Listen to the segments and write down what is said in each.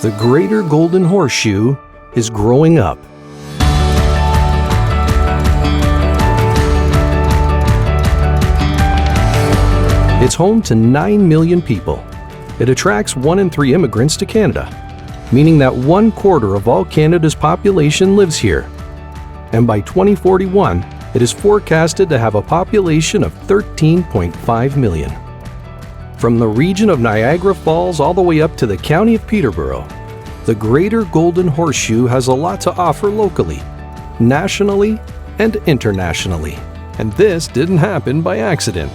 The Greater Golden Horseshoe is growing up. It's home to 9 million people. It attracts 1 in 3 immigrants to Canada, meaning that 1/4 of all Canada's population lives here. And by 2041, it is forecasted to have a population of 13.5 million. From the region of Niagara Falls all the way up to the county of Peterborough, the Greater Golden Horseshoe has a lot to offer locally, nationally, and internationally. And this didn't happen by accident.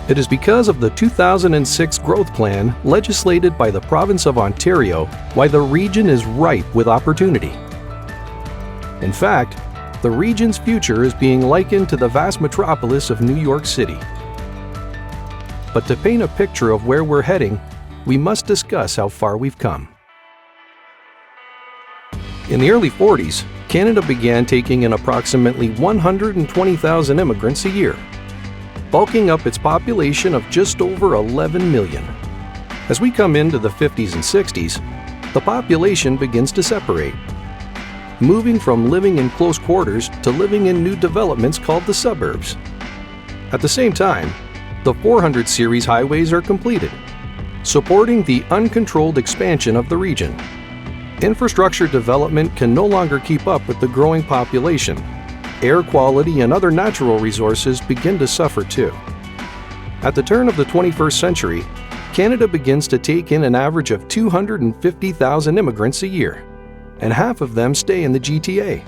It is because of the 2006 growth plan legislated by the province of Ontario why the region is ripe with opportunity. In fact, the region's future is being likened to the vast metropolis of New York City. But to paint a picture of where we're heading, we must discuss how far we've come. In the early 40s, Canada began taking in approximately 120,000 immigrants a year, bulking up its population of just over 11 million. As we come into the 50s and 60s, the population begins to separate, moving from living in close quarters to living in new developments called the suburbs. At the same time, the 400 series highways are completed, supporting the uncontrolled expansion of the region. Infrastructure development can no longer keep up with the growing population. Air quality and other natural resources begin to suffer too. At the turn of the 21st century, Canada begins to take in an average of 250,000 immigrants a year, and half of them stay in the GTA.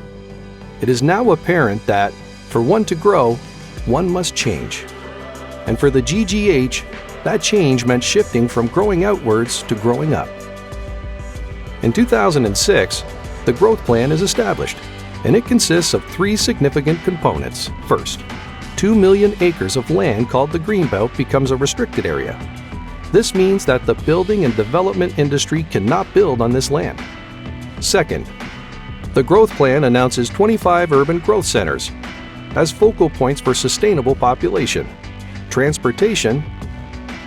It is now apparent that, for one to grow, one must change. And for the GGH, that change meant shifting from growing outwards to growing up. In 2006, the growth plan is established, and it consists of 3 significant components. First, 2 million acres of land called the Greenbelt becomes a restricted area. This means that the building and development industry cannot build on this land. Second, the growth plan announces 25 urban growth centers as focal points for sustainable population, transportation,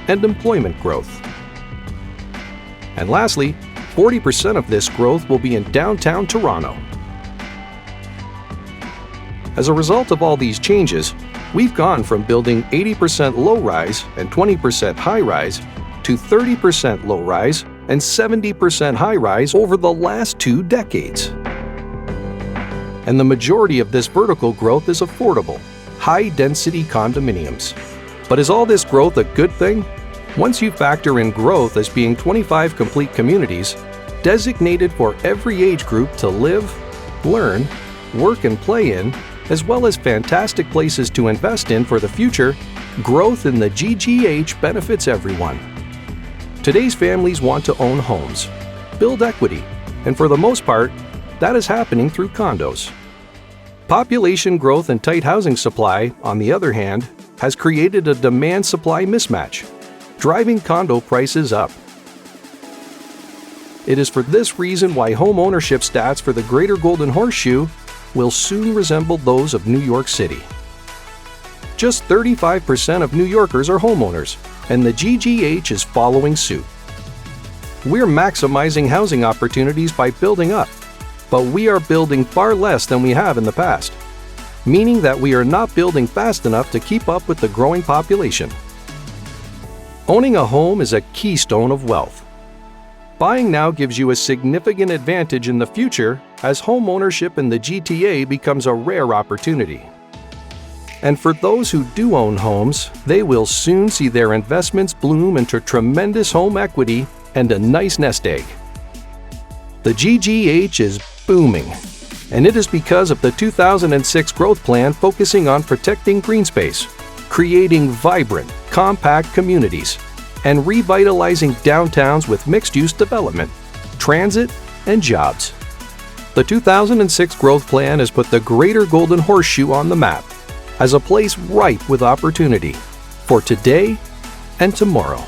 and employment growth. And lastly, 40% of this growth will be in downtown Toronto. As a result of all these changes, we've gone from building 80% low-rise and 20% high-rise to 30% low-rise and 70% high-rise over the last 2 decades. And the majority of this vertical growth is affordable, high-density condominiums. But is all this growth a good thing? Once you factor in growth as being 25 complete communities, designated for every age group to live, learn, work and play in, as well as fantastic places to invest in for the future, growth in the GGH benefits everyone. Today's families want to own homes, build equity, and for the most part, that is happening through condos. Population growth and tight housing supply, on the other hand, has created a demand-supply mismatch, driving condo prices up. It is for this reason why home ownership stats for the Greater Golden Horseshoe will soon resemble those of New York City. Just 35% of New Yorkers are homeowners, and the GGH is following suit. We're maximizing housing opportunities by building up, but we are building far less than we have in the past, meaning that we are not building fast enough to keep up with the growing population. Owning a home is a keystone of wealth. Buying now gives you a significant advantage in the future as home ownership in the GTA becomes a rare opportunity. And for those who do own homes, they will soon see their investments bloom into tremendous home equity and a nice nest egg. The GGH is booming, and it is because of the 2006 growth plan focusing on protecting green space, creating vibrant, compact communities, and revitalizing downtowns with mixed-use development, transit, and jobs. The 2006 growth plan has put the Greater Golden Horseshoe on the map as a place ripe with opportunity for today and tomorrow.